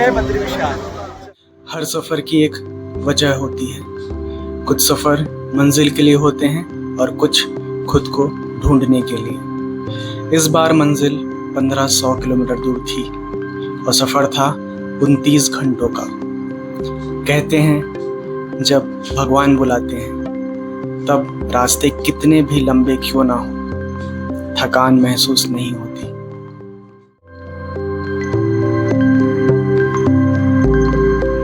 जय बद्री विशाल। हर सफ़र की एक वजह होती है। कुछ सफ़र मंजिल के लिए होते हैं और कुछ खुद को ढूंढने के लिए। इस बार मंजिल 1500 किलोमीटर दूर थी और सफ़र था 29 घंटों का। कहते हैं जब भगवान बुलाते हैं तब रास्ते कितने भी लंबे क्यों ना हो, थकान महसूस नहीं होती।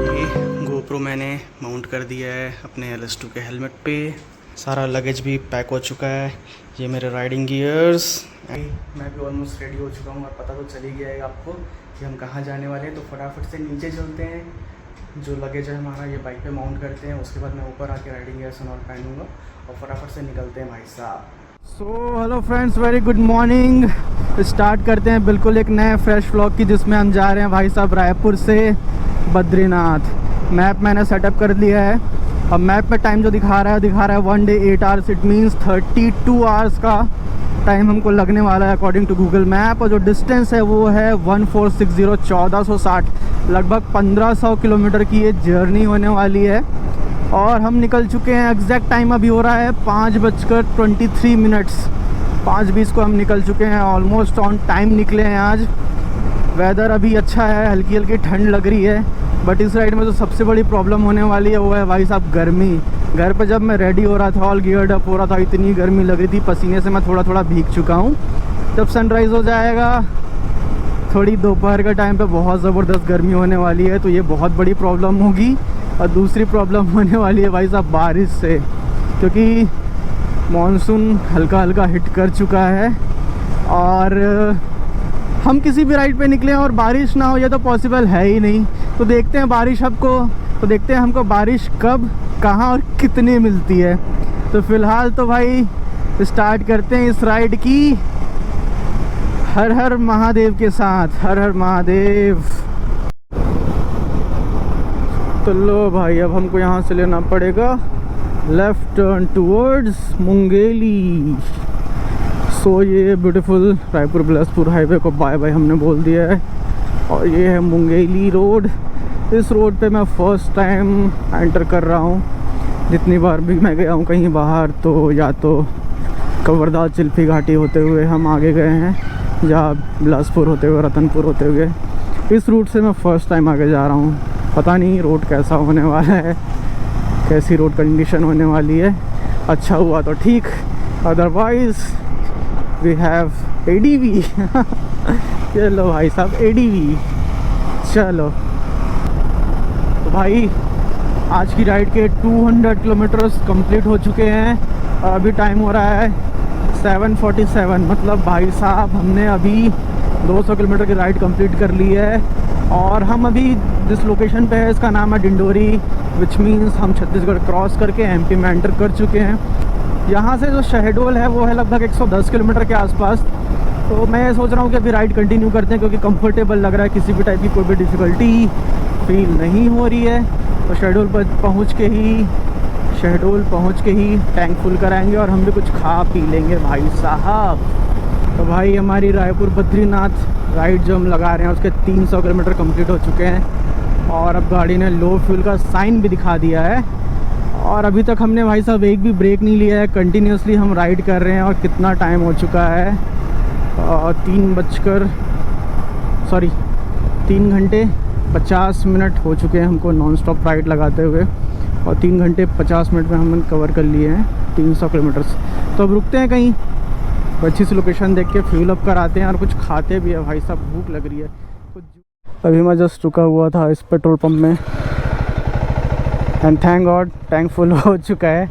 ये गोप्रो मैंने माउंट कर दिया है अपने LS2 के हेलमेट पे। सारा लगेज भी पैक हो चुका है। ये मेरे राइडिंग गियर्स। मैं भी ऑलमोस्ट रेडी हो चुका हूँ और पता तो चल ही गया है आपको कि हम कहाँ जाने वाले हैं। तो फटाफट से नीचे चलते हैं। जो लगेज है हमारा ये बाइक पे माउंट करते हैं, उसके बाद मैं ऊपर आके राइडिंग गियर्स और पहनूंगा और फटाफट से निकलते हैं भाई साहब। So hello friends, very good morning. Start करते हैं बिल्कुल एक नए फ्रेश व्लॉग की, जिसमें हम जा रहे हैं भाई साहब रायपुर से बद्रीनाथ। मैप मैंने सेटअप कर लिया है। अब मैप में टाइम जो दिखा रहा है 1 day 8 hours. It means 32 hours का टाइम हमको लगने वाला है अकॉर्डिंग टू गूगल मैप। और जो डिस्टेंस है वो है 1460 1460, लगभग 1500 किलोमीटर की ये जर्नी होने वाली है। और हम निकल चुके हैं। एग्जैक्ट टाइम अभी हो रहा है 5:23। 5:20 को हम निकल चुके हैं। ऑलमोस्ट ऑन टाइम निकले हैं आज। वेदर अभी अच्छा है, हल्की हल्की ठंड लग रही है। बट इस राइड में जो सबसे बड़ी प्रॉब्लम होने वाली है वो है भाई साहब गर्मी। घर पे जब मैं रेडी हो रहा था, ऑल गियर्ड अप हो रहा था, इतनी गर्मी लग रही थी, पसीने से मैं थोड़ा थोड़ा भीग चुका हूँ। जब सनराइज़ हो जाएगा थोड़ी दोपहर का टाइम पे बहुत ज़बरदस्त गर्मी होने वाली है, तो ये बहुत बड़ी प्रॉब्लम होगी। और दूसरी प्रॉब्लम होने वाली है भाई साहब बारिश से, क्योंकि मॉनसून हल्का हल्का हिट कर चुका है। और हम किसी भी राइड पे निकले और बारिश ना हो ये तो पॉसिबल है ही नहीं। तो देखते हैं हमको बारिश कब, कहाँ और कितनी मिलती है। तो फ़िलहाल तो भाई स्टार्ट करते हैं इस राइड की हर हर महादेव के साथ। हर हर महादेव। तो लो भाई, अब हमको यहाँ से लेना पड़ेगा लेफ़्ट टर्न टूवर्ड्स मुंगेली। सो ये ब्यूटीफुल रायपुर बिलासपुर हाईवे को बाय बाय हमने बोल दिया है। और ये है मुंगेली रोड। इस रोड पे मैं फ़र्स्ट टाइम एंटर कर रहा हूँ। जितनी बार भी मैं गया हूँ कहीं बाहर, तो या तो कवर्धा चिल्फी घाटी होते हुए हम आगे गए हैं, या बिलासपुर होते हुए, रतनपुर होते हुए। इस रूट से मैं फ़र्स्ट टाइम आगे जा रहा हूँ। पता नहीं रोड कैसा होने वाला है, कैसी रोड कंडीशन होने वाली है। अच्छा हुआ तो ठीक, अदरवाइज़ वी हैव ADV। चलो भाई साहब ADV। चलो तो भाई आज की राइड के 200 किलोमीटर्स कंप्लीट हो चुके हैं और अभी टाइम हो रहा है 7:47। मतलब भाई साहब हमने अभी 200 किलोमीटर की राइड कंप्लीट कर ली है। और हम अभी जिस लोकेशन पे है इसका नाम है डिंडोरी, विच मीन्स हम छत्तीसगढ़ क्रॉस करके MP में एंटर कर चुके हैं। यहाँ से जो शहडोल है वो है लगभग 110 किलोमीटर के आसपास। तो मैं सोच रहा हूँ कि अभी राइड कंटिन्यू करते हैं, क्योंकि कंफर्टेबल लग रहा है, किसी भी टाइप की कोई भी डिफ़िकल्टी फील नहीं हो रही है। तो शहडोल पर पहुँच के ही टैंक फुल कराएंगे और हम भी कुछ खा पी लेंगे भाई साहब। तो भाई हमारी रायपुर बद्रीनाथ राइड जो हम लगा रहे हैं उसके 300 किलोमीटर कंप्लीट हो चुके हैं। और अब गाड़ी ने लो फ्यूल का साइन भी दिखा दिया है। और अभी तक हमने भाई साहब एक भी ब्रेक नहीं लिया है, कंटिन्यूसली हम राइड कर रहे हैं। और कितना टाइम हो चुका है, 3 घंटे 50 मिनट हो चुके हैं हमको नॉन स्टॉप राइड लगाते हुए। और 3 घंटे 50 मिनट में हमने कवर कर लिए हैं 300 किलोमीटर्स। तो अब रुकते हैं कहीं अच्छी सी लोकेशन देख के, फ्यूल अप कराते हैं और कुछ खाते भी है भाई साहब, भूख लग रही है। अभी मैं जस्ट रुका हुआ था इस पेट्रोल पंप में and thank God tank full हो चुका है।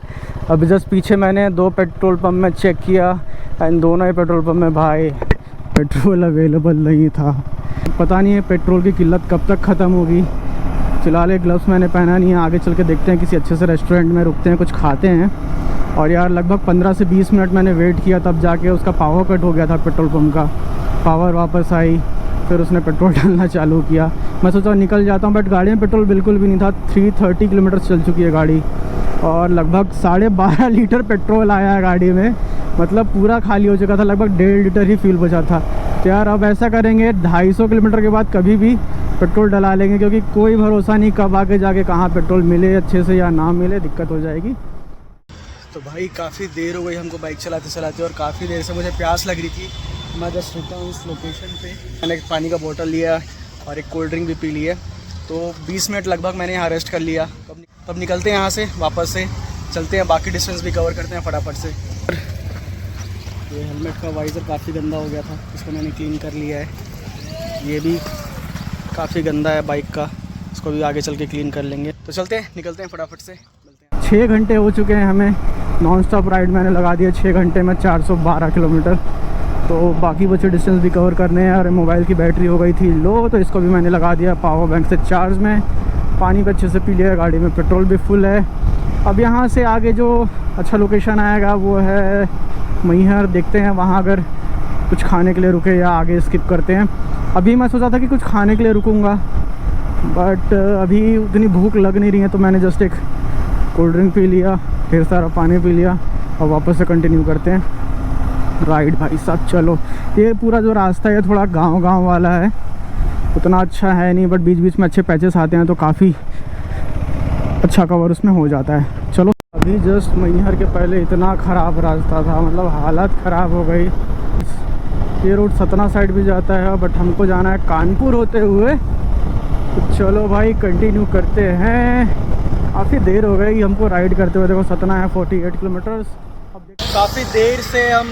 अभी जस्ट पीछे मैंने 2 पेट्रोल पंप में चेक किया एंड दोनों ही पेट्रोल पंप में भाई पेट्रोल अवेलेबल नहीं था। पता नहीं है पेट्रोल की किल्लत कब तक ख़त्म होगी। फ़िलहाल एक ग्लव्स मैंने पहना नहीं है, आगे चल के देखते हैं किसी अच्छे से रेस्टोरेंट में रुकते हैं, कुछ खाते हैं। और यार लगभग 15 से 20 मिनट मैंने वेट किया, तब जाके उसका पावर कट हो गया था पेट्रोल पंप का। पावर वापस आई, फिर उसने पेट्रोल डालना चालू किया। मैं सोचा निकल जाता हूँ, बट गाड़ी में पेट्रोल बिल्कुल भी नहीं था। 330 किलोमीटर चल चुकी है गाड़ी और लगभग 12.5 लीटर पेट्रोल आया है गाड़ी में। मतलब पूरा खाली हो चुका था, लगभग 1.5 लीटर ही फ्यूल बचा था। तो यार अब ऐसा करेंगे 250 किलोमीटर के बाद कभी भी पेट्रोल डला लेंगे, क्योंकि कोई भरोसा नहीं कब आगे जाके कहाँ पेट्रोल मिले अच्छे से या ना मिले, दिक्कत हो जाएगी। तो भाई काफ़ी देर हो गई हमको बाइक चलाते चलाते, और काफ़ी देर से मुझे प्यास लग रही थी। मैं जस्ट रुका हूँ इस लोकेशन पे। मैंने एक पानी का बोतल लिया और एक कोल्ड ड्रिंक भी पी ली है। तो 20 मिनट लगभग मैंने यहाँ रेस्ट कर लिया। तब निकलते हैं यहाँ से, वापस से चलते हैं, बाकी डिस्टेंस भी कवर करते हैं फटाफट से। ये हेलमेट का वाइज़र काफ़ी गंदा हो गया था, इसको मैंने क्लीन कर लिया है। ये भी काफ़ी गंदा है बाइक का, इसको भी आगे चल के क्लीन कर लेंगे। तो चलते हैं, निकलते हैं फटाफट से। 6 घंटे हो चुके हैं हमें, नॉन स्टॉप राइड मैंने लगा दिया 6 घंटे में 412 किलोमीटर। तो बाकी बचे डिस्टेंस भी कवर करने हैं। और मोबाइल की बैटरी हो गई थी लो, तो इसको भी मैंने लगा दिया पावर बैंक से चार्ज में। पानी भी अच्छे से पी लिया, गाड़ी में पेट्रोल भी फुल है। अब यहाँ से आगे जो अच्छा लोकेशन आएगा वो है मैहर, देखते हैं वहाँ अगर कुछ खाने के लिए रुके या आगे स्किप करते हैं। अभी मैं सोचा था कि कुछ खाने के लिए रुकूँगा, बट अभी उतनी भूख लग नहीं रही है, तो मैंने जस्ट एक कोल्ड ड्रिंक पी लिया, ढेर सारा पानी पी लिया, और वापस से कंटिन्यू करते हैं राइड भाई साहब। चलो, ये पूरा जो रास्ता है थोड़ा गांव वाला है, उतना अच्छा है नहीं, बट बीच बीच में अच्छे पैचेस आते हैं तो काफ़ी अच्छा कवर उसमें हो जाता है। चलो, अभी जस्ट मैहर के पहले इतना ख़राब रास्ता था, मतलब हालत ख़राब हो गई। ये रोड सतना साइड भी जाता है, बट हमको जाना है कानपुर होते हुए। तो चलो भाई कंटिन्यू करते हैं। काफ़ी देर हो गई हमको राइड करते हुए, देखो सतना है 48 किलोमीटर्स। काफ़ी देर से हम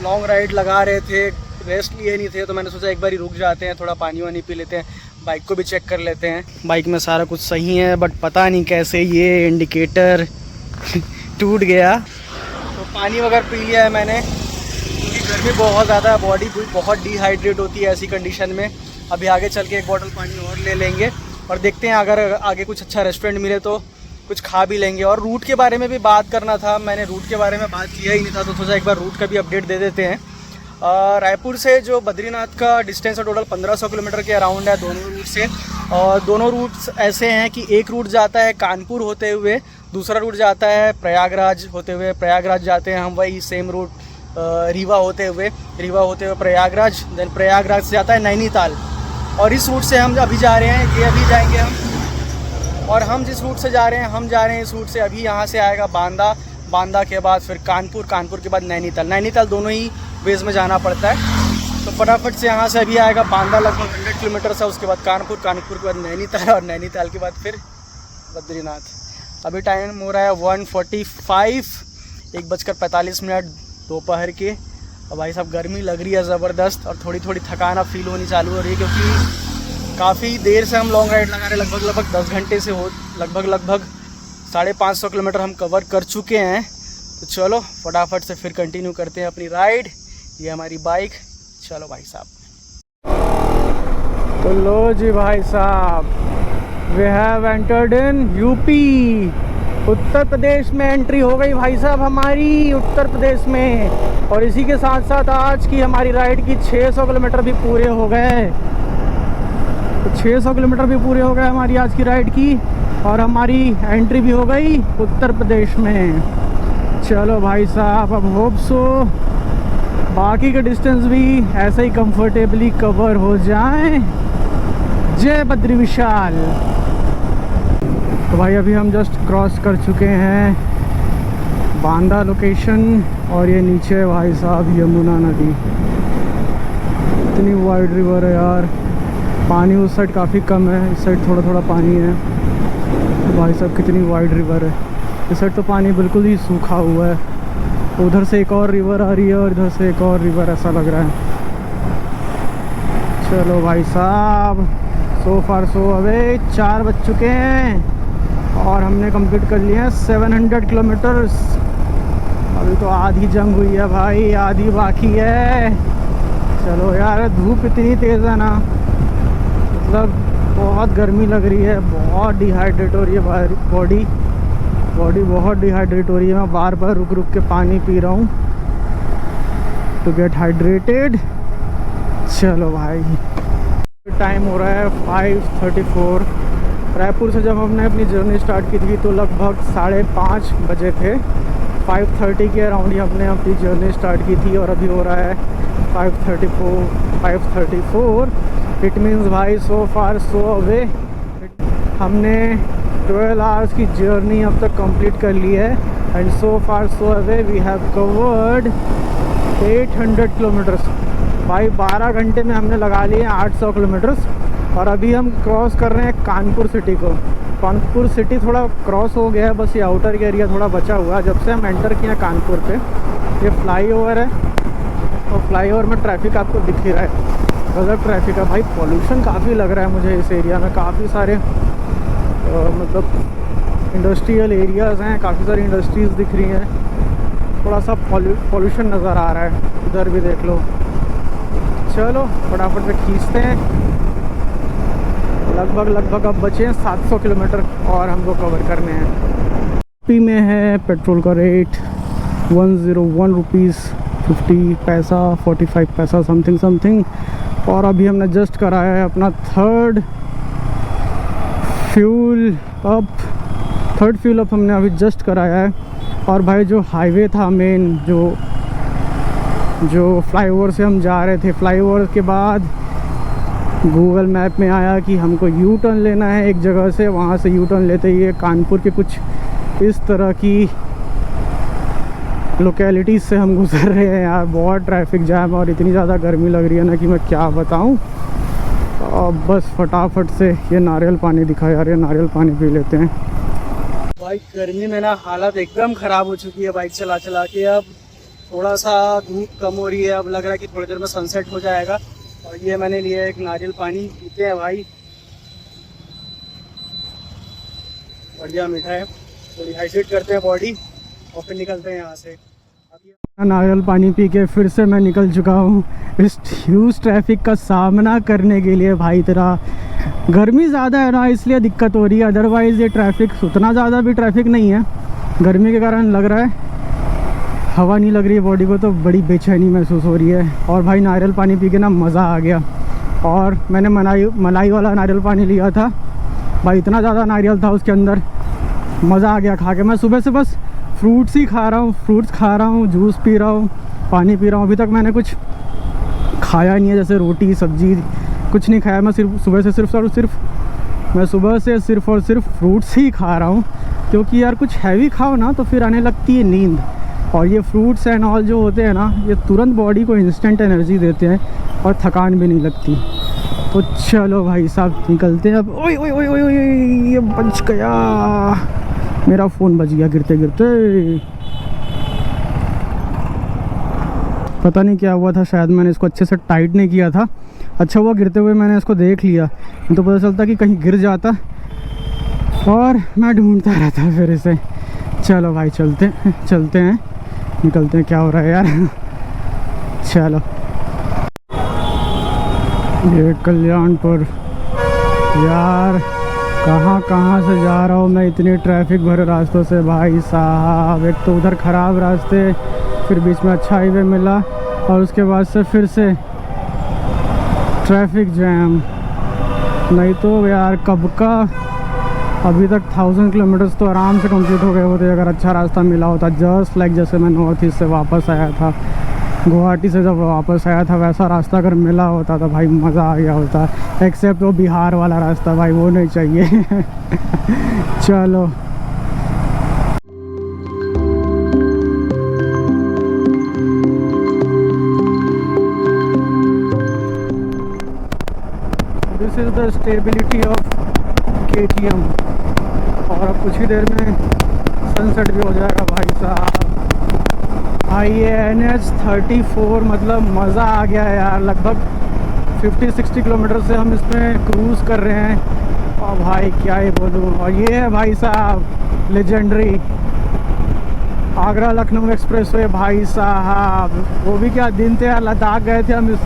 लॉन्ग राइड लगा रहे थे, रेस्ट लिए नहीं थे, तो मैंने सोचा एक बार ही रुक जाते हैं, थोड़ा पानी वानी पी लेते हैं, बाइक को भी चेक कर लेते हैं। बाइक में सारा कुछ सही है, बट पता नहीं कैसे ये इंडिकेटर टूट गया। तो पानी वगैरह पी लिया है मैंने, क्योंकि गर्मी बहुत ज़्यादा है, बॉडी बहुत डिहाइड्रेट होती है ऐसी कंडीशन में। अभी आगे चल के एक बॉटल पानी और ले लेंगे, और देखते हैं अगर आगे कुछ अच्छा रेस्टोरेंट मिले तो कुछ खा भी लेंगे। और रूट के बारे में भी बात करना था, मैंने रूट के बारे में बात किया ही नहीं था, तो सोचा एक बार रूट का भी अपडेट दे देते हैं। रायपुर से जो बद्रीनाथ का डिस्टेंस है टोटल 1500 किलोमीटर के अराउंड है दोनों रूट से। और दोनों रूट्स ऐसे हैं कि एक रूट जाता है कानपुर होते हुए, दूसरा रूट जाता है प्रयागराज होते हुए। प्रयागराज जाते हैं हम, वही सेम रूट रीवा होते हुए प्रयागराज, देन प्रयागराज से जाता है नैनीताल। और इस रूट से हम अभी जा रहे हैं, ये अभी जाएंगे हम। और हम जिस रूट से जा रहे हैं इस रूट से अभी यहाँ से आएगा बांदा के बाद फिर कानपुर के बाद नैनीताल दोनों ही वेज में जाना पड़ता है। तो फटाफट से यहाँ से अभी आएगा बांदा, लगभग 100 किलोमीटर है, उसके बाद कानपुर के बाद नैनीताल, और नैनीताल के बाद फिर बद्रीनाथ। अभी टाइम हो रहा है 1:45, 1:45 दोपहर के। और भाई साहब गर्मी लग रही है ज़बरदस्त, और थोड़ी थोड़ी थकान अब फील होनी चालू हो रही है, क्योंकि काफ़ी देर से हम लॉन्ग राइड लगा रहे हैं, लगभग 10 घंटे से हो, लगभग 550 किलोमीटर हम कवर कर चुके हैं। तो चलो फटाफट से फिर कंटिन्यू करते हैं अपनी राइड। ये हमारी बाइक, चलो भाई साहब। तो लो जी भाई साहब, we have entered in UP, Uttar Pradesh में एंट्री हो गई भाई साहब हमारी, उत्तर प्रदेश में। और इसी के साथ साथ आज की हमारी राइड की 600 किलोमीटर भी पूरे हो गए। तो 600 किलोमीटर भी पूरे हो गए हमारी आज की राइड की, और हमारी एंट्री भी हो गई उत्तर प्रदेश में। चलो भाई साहब, अब होप सो बाकी के डिस्टेंस भी ऐसे ही कंफर्टेबली कवर हो जाएं। जय बद्री विशाल। तो भाई अभी हम जस्ट क्रॉस कर चुके हैं बांदा लोकेशन, और ये नीचे भाई साहब यमुना नदी। इतनी वाइड रिवर है यार, पानी उस साइड काफ़ी कम है, इस साइड थोड़ा थोड़ा पानी है। तो भाई साहब कितनी वाइड रिवर है, इस साइड तो पानी बिल्कुल ही सूखा हुआ है, उधर से एक और रिवर आ रही है और इधर से एक और रिवर, ऐसा लग रहा है। चलो भाई साहब, सो फार सो अवे 4 बज चुके हैं, और हमने कंप्लीट कर लिए हैं 700 किलोमीटर्स। अभी तो आधी जंग हुई है भाई, आधी बाकी है। चलो यार, धूप इतनी तेज़ है ना, मतलब बहुत गर्मी लग रही है, बहुत डिहाइड्रेट हो रही है बॉडी बहुत डिहाइड्रेट हो रही है। मैं बार बार रुक के पानी पी रहा हूँ टू गेट हाइड्रेटेड। चलो भाई, टाइम हो रहा है 5:34। रायपुर से जब हमने अपनी जर्नी स्टार्ट की थी तो लगभग 5:30 बजे थे। 5:30 के अराउंड ही हमने अपनी जर्नी स्टार्ट की थी, और अभी हो रहा है 5:34। इट मीन्स भाई सो फार सो अवे। हमने 12 आवर्स की जर्नी अब तक कंप्लीट कर ली है and so far so away we have covered 800 kilometres. भाई 12 घंटे में हमने लगा लिए 800 किलोमीटर्स और अभी हम क्रॉस कर रहे हैं कानपुर सिटी को। कानपुर सिटी थोड़ा क्रॉस हो गया है, बस ये आउटर एरिया थोड़ा बचा हुआ है। जब से हम एंटर किए हैं कानपुर पे, ये फ्लाईओवर है और फ्लाईओवर में ट्रैफिक आपको दिख ही रहा है, गजब ट्रैफिक है भाई। पॉल्यूशन काफ़ी लग रहा है मुझे इस एरिया में, काफ़ी सारे मतलब इंडस्ट्रियल एरियाज़ हैं, काफ़ी सारी इंडस्ट्रीज़ दिख रही हैं, थोड़ा सा पॉल्यूशन नज़र आ रहा है। इधर भी देख लो। चलो फटाफट से खींचते हैं। लगभग अब बचे हैं 700 किलोमीटर और हमको कवर करने हैं। पी में है पेट्रोल का रेट 101 रुपीज़ 50 पैसा 45 पैसा समथिंग। और अभी हमने जस्ट कराया है अपना थर्ड फ्यूल अप हमने अभी जस्ट कराया है। और भाई जो हाईवे था मेन, जो फ्लाईओवर से हम जा रहे थे, फ्लाईओवर के बाद गूगल मैप में आया कि हमको यू टर्न लेना है एक जगह से। वहाँ से यू टर्न लेते ही कानपुर के कुछ इस तरह की लोकेलिटीज़ से हम गुजर रहे हैं यार। बहुत ट्रैफिक जाम और इतनी ज़्यादा गर्मी लग रही है ना कि मैं क्या बताऊँ। अब बस फटाफट से ये नारियल पानी दिखा यार, ये नारियल पानी पी लेते हैं। बाइक गर्मी में ना हालत एकदम ख़राब हो चुकी है बाइक चला के। अब थोड़ा सा धूप कम हो रही है, अब लग रहा है कि थोड़ी देर में सनसेट हो जाएगा। और ये मैंने लिया एक नारियल पानी, पीते हैं भाई, बढ़िया मीठा है। थोड़ी हाइड्रेट करते हैं बॉडी और फिर निकलते हैं यहाँ से। नारियल पानी पी के फिर से मैं निकल चुका हूँ इस ह्यूज ट्रैफिक का सामना करने के लिए। भाई तेरा गर्मी ज़्यादा है ना, इसलिए दिक्कत हो रही है, अदरवाइज़ ये ट्रैफिक उतना ज़्यादा भी ट्रैफिक नहीं है। गर्मी के कारण लग रहा है हवा नहीं लग रही है बॉडी को, तो बड़ी बेचैनी महसूस हो रही है। और भाई नारियल पानी पी के ना मज़ा आ गया। और मैंने मलाई वाला नारियल पानी लिया था भाई, इतना ज़्यादा नारियल था उसके अंदर, मज़ा आ गया खा के। मैं सुबह से बस फ्रूट्स ही खा रहा हूँ, फ्रूट्स खा रहा हूँ, जूस पी रहा हूँ, पानी पी रहा हूँ। अभी तक मैंने कुछ खाया नहीं है, जैसे रोटी सब्जी कुछ नहीं खाया। मैं सुबह से सिर्फ और सिर्फ फ्रूट्स ही खा रहा हूँ, क्योंकि यार कुछ हैवी खाओ ना तो फिर आने लगती है नींद। और ये फ्रूट्स एंड ऑल जो होते हैं ना, ये तुरंत बॉडी को इंस्टेंट एनर्जी देते हैं और थकान भी नहीं लगती। तो चलो भाई साहब निकलते हैं अब। ओए ओए ओए ओए ओए, ये बच गया, मेरा फ़ोन बच गया गिरते गिरते। पता नहीं क्या हुआ था, शायद मैंने इसको अच्छे से टाइट नहीं किया था। अच्छा हुआ गिरते हुए मैंने इसको देख लिया, तो पता चलता कि कहीं गिर जाता और मैं ढूंढता रहता फिर इसे। चलो भाई चलते हैं, निकलते हैं। क्या हो रहा है यार चलो। ये कल्याणपुर यार, कहाँ से जा रहा हूँ मैं इतनी ट्रैफिक भरे रास्तों से भाई साहब। एक तो उधर ख़राब रास्ते, फिर बीच में अच्छा हाईवे मिला और उसके बाद से फिर से ट्रैफिक जैम। नहीं तो यार कब का अभी तक 1000 किलोमीटर्स तो आराम से कंप्लीट हो गए होते अगर अच्छा रास्ता मिला होता। जस्ट लाइक जैसे मैं नॉर्थ ईस्ट से वापस आया था, गुवाहाटी से जब वापस आया था, वैसा रास्ता अगर मिला होता तो भाई मज़ा आ गया होता। एक्सेप्ट वो बिहार वाला रास्ता भाई, वो नहीं चाहिए चलो this is the stability of KTM। और अब कुछ ही देर में सनसेट भी हो जाएगा भाई साहब। भाई ये NH34 मतलब मज़ा आ गया है यार। लगभग 50-60 किलोमीटर से हम इसमें क्रूज़ कर रहे हैं और भाई क्या ही बोलूँ। और ये है भाई साहब लेजेंडरी आगरा लखनऊ एक्सप्रेसवे भाई साहब। वो भी क्या दिन थे यार, लद्दाख गए थे हम,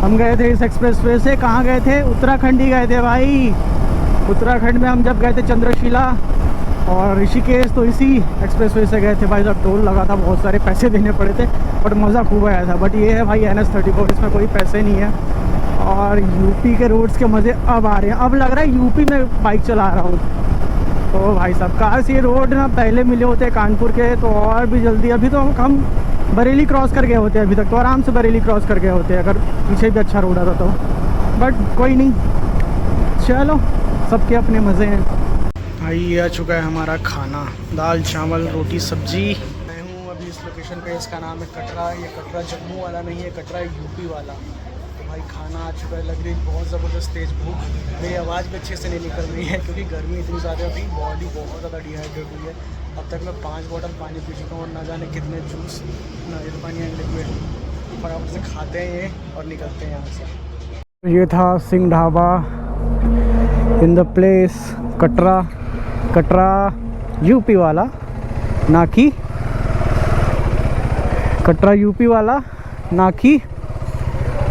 हम गए थे इस एक्सप्रेसवे से। कहाँ गए थे? उत्तराखंड ही गए थे भाई। उत्तराखंड में हम जब गए थे चंद्रशिला और ऋषिकेश, तो इसी एक्सप्रेसवे से गए थे भाई। जब टोल लगा था बहुत सारे पैसे देने पड़े थे, बट मज़ा खूब आया था। बट ये है भाई NH34, इसमें कोई पैसे नहीं है। और यूपी के रोड्स के मज़े अब आ रहे हैं। अब लग रहा है यूपी में बाइक चला रहा हूँ। तो भाई साहब काश ये रोड ना पहले मिले होते कानपुर के तो और भी जल्दी। अभी तो हम बरेली क्रॉस कर गए होते अभी तक तो, आराम से बरेली क्रॉस कर गए होते अगर पीछे भी अच्छा रोड आता तो, बट कोई नहीं, चलो सबके अपने मज़े हैं। भाई ये आ चुका है हमारा खाना, दाल चावल रोटी सब्जी। मैं हूँ अभी इस लोकेशन पे, इसका नाम है कटरा। ये कटरा जम्मू वाला नहीं है, कटरा यूपी वाला। तो भाई खाना आ चुका है, लग रही है बहुत ज़बरदस्त तेज़ भूख। मेरी आवाज़ भी अच्छे से नहीं निकल रही है क्योंकि गर्मी इतनी ज़्यादा थी, बॉडी बहुत ज़्यादा डिहाइड्रेट हुई है। अब तक मैं 5 बॉटल पानी पी चुका हूँ और ना जाने कितने जूस, नारियल पानी एंड लिक्विड। फटाफट से खाते हैं ये और निकलते हैं यहाँ से। ये था Singh dhaba in the place Katra, Katra UP वाला, ना कि कटरा यूपी वाला, ना कि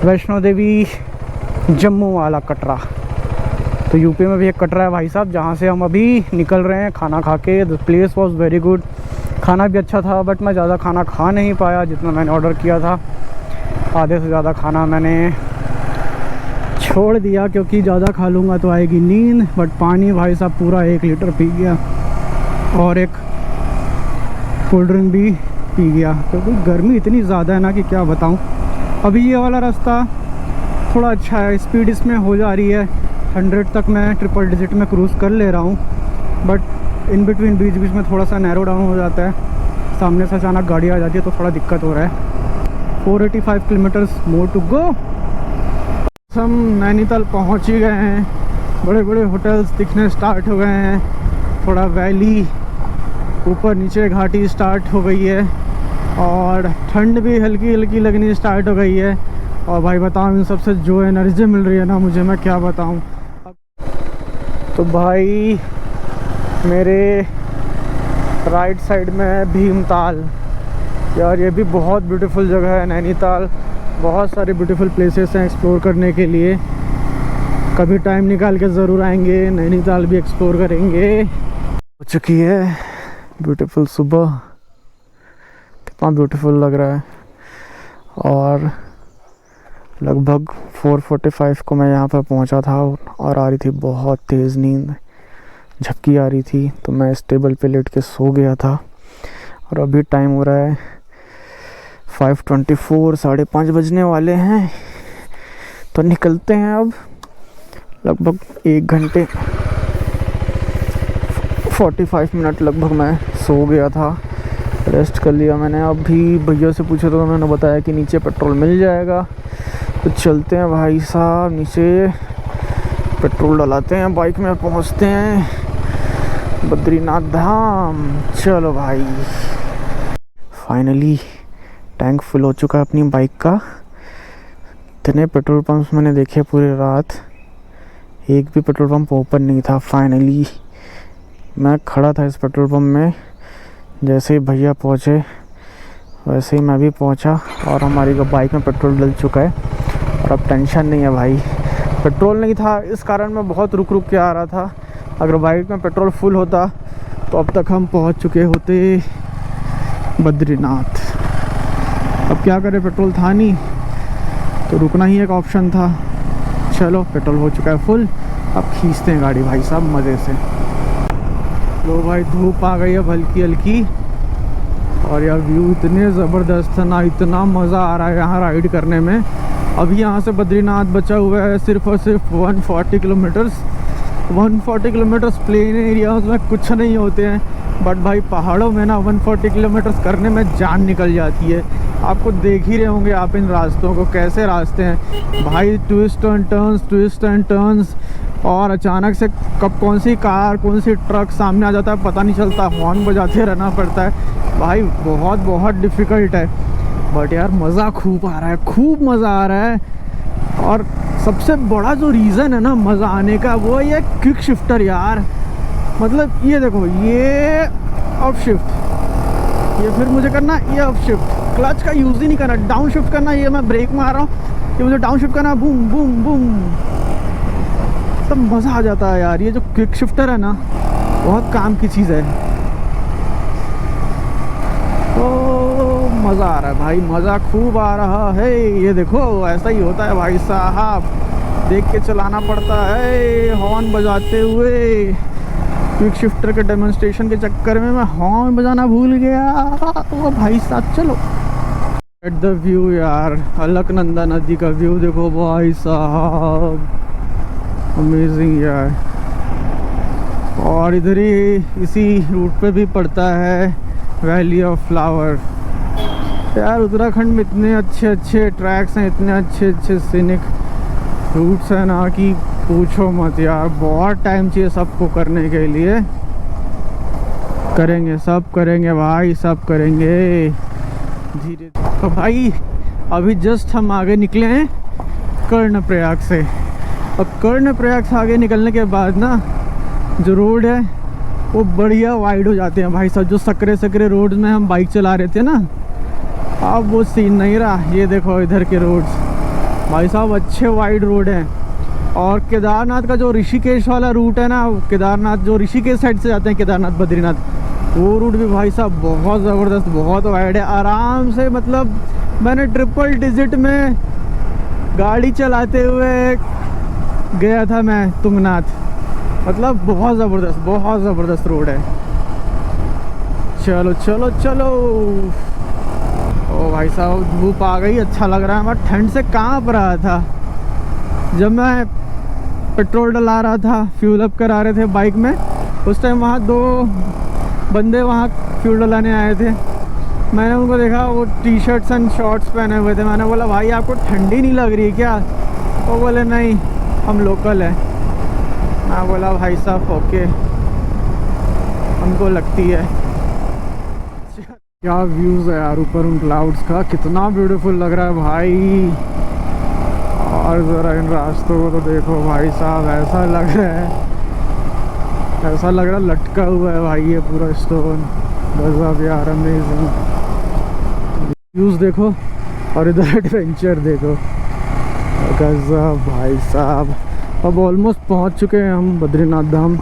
वैष्णो देवी जम्मू वाला कटरा। तो यूपी में भी एक कटरा है भाई साहब, जहाँ से हम अभी निकल रहे हैं खाना खा के। The place was very good, खाना भी अच्छा था, बट मैं ज़्यादा खाना खा नहीं पाया जितना मैंने ऑर्डर किया था। आधे से ज़्यादा खाना मैंने छोड़ दिया क्योंकि ज़्यादा खा लूँगा तो आएगी नींद। बट पानी भाई साहब पूरा 1 लीटर पी गया और एक कोल्ड ड्रिंक भी पी गया क्योंकि गर्मी इतनी ज़्यादा है ना कि क्या बताऊँ। अभी ये वाला रास्ता थोड़ा अच्छा है, स्पीड इसमें हो जा रही है 100 तक, मैं ट्रिपल डिजिट में क्रूज़ कर ले रहा हूँ। बट इन बिटवीन बीच बीच में थोड़ा सा नैरो डाउन हो जाता है, सामने से अचानक गाड़ी आ जाती है तो थोड़ा दिक्कत हो रहा है। 485 किलोमीटर्स मोर टू गो। हम नैनीताल पहुँच ही गए हैं, बड़े बड़े होटल्स दिखने स्टार्ट हो गए हैं, थोड़ा वैली ऊपर नीचे घाटी स्टार्ट हो गई है और ठंड भी हल्की हल्की लगनी स्टार्ट हो गई है। और भाई बताऊँ इन सबसे जो एनर्जी मिल रही है ना मुझे, मैं क्या बताऊँ। तो भाई मेरे राइट साइड में भीमताल, यार ये भी बहुत ब्यूटीफुल जगह है नैनीताल। बहुत सारे ब्यूटीफुल प्लेसेस हैं एक्सप्लोर करने के लिए, कभी टाइम निकाल के ज़रूर आएंगे, नैनीताल भी एक्सप्लोर करेंगे। हो चुकी है ब्यूटीफुल सुबह, कितना ब्यूटीफुल लग रहा है। और लगभग 4:45 को मैं यहाँ पर पहुँचा था और आ रही थी बहुत तेज़ नींद, झपकी आ रही थी, तो मैं इस टेबल पे लेट के सो गया था। और अभी टाइम हो रहा है 5:24, 5:30 बजने वाले हैं। तो निकलते हैं अब। लगभग 1 घंटे 45 मिनट लगभग मैं सो गया था, रेस्ट कर लिया मैंने। अभी भैया से पूछा तो उन्होंने बताया कि नीचे पेट्रोल मिल जाएगा। तो चलते हैं भाई साहब नीचे, पेट्रोल डलाते हैं, बाइक में पहुंचते हैं बद्रीनाथ धाम। चलो भाई, फाइनली टैंक फुल हो चुका है अपनी बाइक का। इतने पेट्रोल पंप्स मैंने देखे पूरे रात, एक भी पेट्रोल पंप ओपन नहीं था। फाइनली मैं खड़ा था इस पेट्रोल पंप में, जैसे ही भैया पहुँचे वैसे ही मैं भी पहुँचा और हमारी बाइक में पेट्रोल डल चुका है। और अब टेंशन नहीं है भाई, पेट्रोल नहीं था इस कारण मैं बहुत रुक रुक के आ रहा था। अगर बाइक में पेट्रोल फुल होता तो अब तक हम पहुँच चुके होते बद्रीनाथ। अब क्या करें, पेट्रोल था नहीं तो रुकना ही एक ऑप्शन था। चलो पेट्रोल हो चुका है फुल, अब खींचते हैं गाड़ी भाई साहब मज़े से। लो भाई धूप आ गई है हल्की हल्की और यार व्यू इतने ज़बरदस्त है ना, इतना मज़ा आ रहा है यहाँ राइड करने में। अभी यहाँ से बद्रीनाथ बचा हुआ है सिर्फ और सिर्फ 140 किलोमीटर्स। 140 किलोमीटर्स प्लेन एरियाज में कुछ नहीं होते हैं, बट भाई पहाड़ों में ना 140 किलोमीटर्स करने में जान निकल जाती है। आपको देख ही रहे होंगे आप इन रास्तों को, कैसे रास्ते हैं भाई, ट्विस्ट एंड टर्न्स और अचानक से कब कौन सी कार कौन सी ट्रक सामने आ जाता है पता नहीं चलता, हॉर्न बजाते रहना पड़ता है भाई, बहुत डिफ़िकल्ट है। बट यार मज़ा खूब आ रहा है, खूब मज़ा आ रहा है। और सबसे बड़ा जो रीज़न है ना मज़ा आने का वो ये क्विक शिफ्टर यार, मतलब ये देखो, ये अप शिफ्ट, ये फिर मुझे करना ये अप शिफ्ट, क्लच का यूज़ ही नहीं करना, डाउन शिफ्ट करना, ये मैं ब्रेक मार रहा हूँ, ये मुझे डाउन शिफ्ट करना, बूम बूम बूम, सब मज़ा आ जाता है यार। ये जो क्विक शिफ्टर है ना बहुत काम की चीज़ है। तो मज़ा आ रहा है भाई, मज़ा खूब आ रहा है। ये देखो ऐसा ही होता है भाई साहब, देख के चलाना पड़ता है हॉर्न बजाते हुए। क्विक शिफ्टर के डेमोन्स्ट्रेशन के चक्कर में मैं हॉर्न बजाना भूल गया। ओ भाई साहब चलो एट द व्यू यार, अलकनंदा नदी का व्यू देखो भाई साहब, अमेजिंग यार। और इधर ही इसी रूट पे भी पड़ता है वैली ऑफ फ्लावर। यार उत्तराखंड में इतने अच्छे अच्छे ट्रैक्स हैं, इतने अच्छे अच्छे सीनिक रूट्स हैं ना कि पूछो मत यार। बहुत टाइम चाहिए सबको करने के लिए। करेंगे, सब करेंगे भाई, सब करेंगे धीरे। तो भाई अभी जस्ट हम आगे निकले हैं कर्णप्रयाग से। अब कर्णप्रयाग से आगे निकलने के बाद ना जो रोड है वो बढ़िया वाइड हो जाते हैं भाई साहब। जो सकरे सकरे रोड में हम बाइक चला रहे थे ना, अब वो सीन नहीं रहा। ये देखो इधर के रोड्स भाई साहब अच्छे वाइड रोड हैं। और केदारनाथ का जो ऋषिकेश वाला रूट है ना, केदारनाथ जो ऋषिकेश साइड से जाते हैं, केदारनाथ बद्रीनाथ, वो रूट भी भाई साहब बहुत ज़बरदस्त, बहुत वाइड है। आराम से मतलब मैंने ट्रिपल डिजिट में गाड़ी चलाते हुए गया था मैं तुंगनाथ। मतलब बहुत ज़बरदस्त रोड है। चलो चलो चलो। ओ भाई साहब धूप आ गई, अच्छा लग रहा है। मैं ठंड से कांप रहा था जब मैं पेट्रोल डला रहा था, फ्यूल अप करा रहे थे बाइक में। उस टाइम वहाँ 2 बंदे वहाँ फ्यूल डलाने आए थे। मैंने उनको देखा, वो टी शर्ट्स एंड शॉर्ट्स पहने हुए थे। मैंने बोला भाई आपको ठंडी नहीं लग रही है क्या? वो बोले नहीं हम लोकल है। मैं बोला भाई साहब ओके, हमको लगती है। क्या व्यूज़ है यार ऊपर उन क्लाउड्स का, कितना ब्यूटीफुल लग रहा है भाई। और ज़रा इन रास्तों को तो देखो भाई साहब, ऐसा लग रहा है लटका हुआ है भाई ये पूरा स्टोन। गजब यार, अमेजिंग व्यूज़ देखो। और इधर एडवेंचर देखो, गजब भाई साहब। अब ऑलमोस्ट पहुंच चुके हैं हम बद्रीनाथ धाम।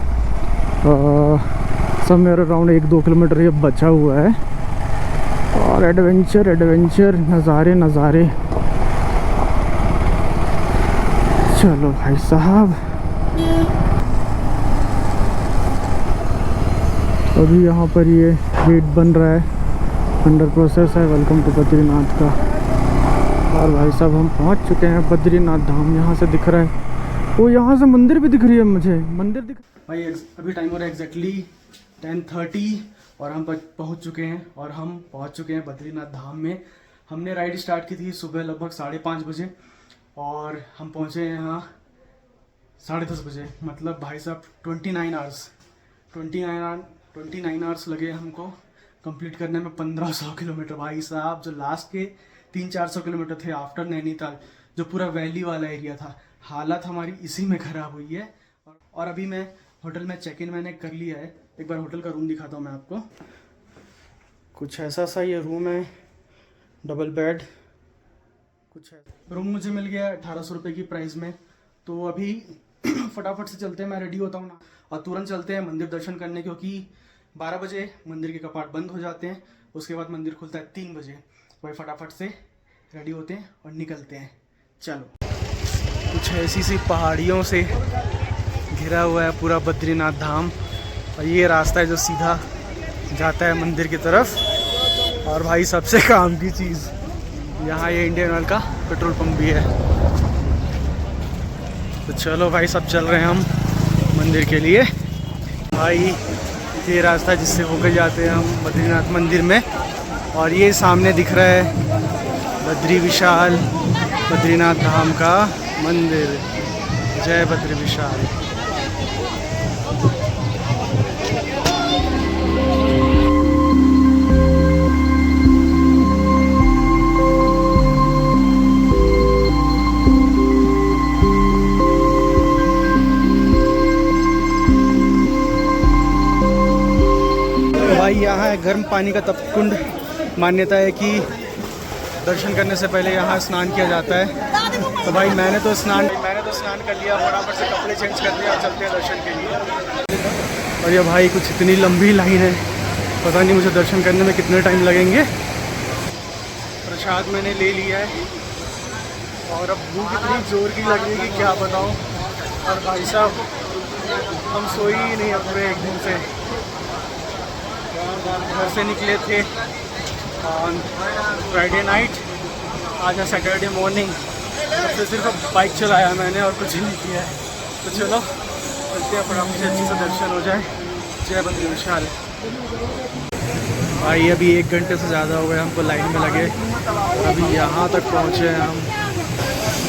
समवेयर अराउंड 1-2 किलोमीटर ये बचा हुआ है। और एडवेंचर नज़ारे। चलो भाई साहब, अभी यहाँ पर ये गेट बन रहा है, अंडर प्रोसेस है। वेलकम टू बद्रीनाथ का। और भाई साहब हम पहुँच चुके हैं बद्रीनाथ धाम। यहाँ से दिख रहा है, वो यहाँ से मंदिर भी दिख रही है मुझे, मंदिर दिख भाई। अभी टाइम हो रहा है एग्जैक्टली 10:30 और हम पहुँच चुके हैं। और हम पहुँच चुके हैं बद्रीनाथ धाम में। हमने राइड स्टार्ट की थी सुबह लगभग 5:30 बजे और हम पहुँचे यहाँ 10:30 बजे। मतलब भाई साहब 29 आवर्स लगे हमको कंप्लीट करने में 1500 किलोमीटर। भाई साहब जो लास्ट के 300-400 किलोमीटर थे आफ्टर नैनीताल, जो पूरा वैली वाला एरिया था, हालत हमारी इसी में ख़राब हुई है। और अभी मैं होटल में चेक इन मैंने कर लिया है। एक बार होटल का रूम दिखाता हूँ मैं आपको। कुछ ऐसा सा ये रूम है, डबल बेड कुछ है। रूम मुझे मिल गया 1800 रुपये की प्राइस में। तो अभी फटाफट से चलते हैं, मैं रेडी होता हूँ ना, और तुरंत चलते हैं मंदिर दर्शन करने, क्योंकि 12 बजे मंदिर के कपाट बंद हो जाते हैं। उसके बाद मंदिर खुलता है 3 बजे। वही फटाफट से रेडी होते हैं और निकलते हैं। चलो। कुछ ऐसी सी पहाड़ियों से घिरा हुआ है पूरा बद्रीनाथ धाम। और ये रास्ता है जो सीधा जाता है मंदिर की तरफ। और भाई सबसे काम की चीज़, यहाँ ये इंडियन ऑयल का पेट्रोल पंप भी है। तो चलो भाई सब चल रहे हैं हम मंदिर के लिए। भाई ये रास्ता जिससे होकर जाते हैं हम बद्रीनाथ मंदिर में। और ये सामने दिख रहा है बद्री विशाल बद्रीनाथ धाम का मंदिर। जय बद्री विशाल। भाई यहाँ है गर्म पानी का तपकुंड। मान्यता है कि दर्शन करने से पहले यहाँ स्नान किया जाता है। तो भाई मैंने तो स्नान कर लिया, फटाफट से कपड़े चेंज कर लिया और चलते हैं दर्शन के लिए। और ये भाई कुछ इतनी लंबी लाइन है, पता नहीं मुझे दर्शन करने में कितने टाइम लगेंगे। प्रसाद मैंने ले लिया है और अब भूख इतनी जोर की लग रही है कि क्या बताऊँ। और भाई साहब हम सोई ही नहीं अपने एक दिन से। घर से निकले थे ऑन फ्राइडे नाइट आज है सैटरडे मॉर्निंग, तो सिर्फ बाइक चलाया मैंने और कुछ नहीं किया है। तो चलो चलते हैं फटाफट से, अच्छे से दर्शन हो जाए। जय बद्री विशाल। भाई अभी 1 घंटे से ज़्यादा हो गए हमको लाइन में लगे, अभी यहाँ तक पहुँचे हैं हम।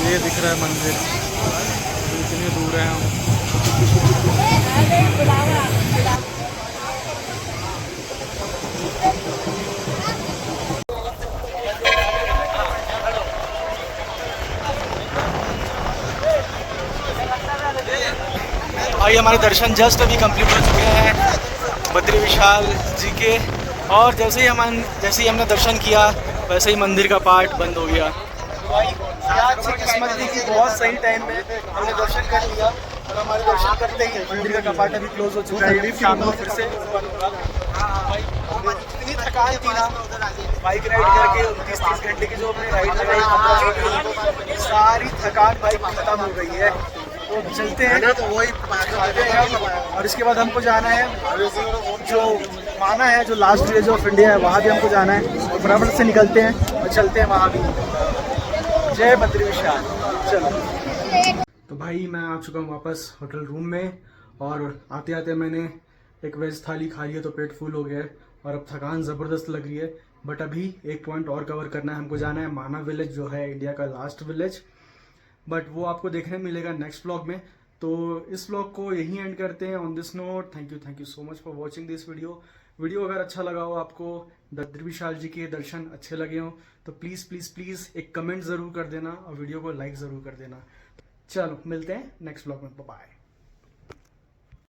ये दिख रहा है मंदिर, इतनी दूर है हम। भाई हमारे दर्शन जस्ट अभी कंप्लीट हो चुके हैं बद्री विशाल जी के, और जैसे ही हमने दर्शन किया वैसे ही मंदिर का पार्ट बंद हो गया। भाई आज से किस्मत थी कि बहुत सही टाइम में हमने दर्शन कर लिया, और हमारे दर्शन करते ही मंदिर का कपाट अभी क्लोज हो चुका है। शाम को फिर से इतनी थकान थी ना बाइक राइड करके, 29-30 घंटे की जो अपनी राइड लगाई, सारी थकान बाइक खत्म हो गई है। तो चलते हैं ना, तो वही खाते हैं, और इसके बाद हमको जाना है जो माना है, जो लास्ट विलेज ऑफ इंडिया है, वहाँ भी हमको जाना है। तो फटाफट से निकलते हैं और चलते हैं वहाँ भी। जय बद्री विशाल। चलो तो भाई मैं आ चुका हूँ वापस होटल रूम में, और आते आते मैंने एक वेज थाली खा लिया तो पेट फुल हो गया है, और अब थकान ज़बरदस्त लग रही है। बट अभी एक पॉइंट और कवर करना है, हमको जाना है माना विलेज, जो है इंडिया का लास्ट विलेज। बट वो आपको देखने मिलेगा नेक्स्ट व्लॉग में। तो इस व्लॉग को यहीं एंड करते हैं on this note. Thank you so much for watching this video अगर अच्छा लगा हो, आपको बद्री विशाल जी के दर्शन अच्छे लगे हो, तो प्लीज़ एक कमेंट ज़रूर कर देना और वीडियो को लाइक ज़रूर कर देना। चलो मिलते हैं नेक्स्ट व्लॉग में, बाय।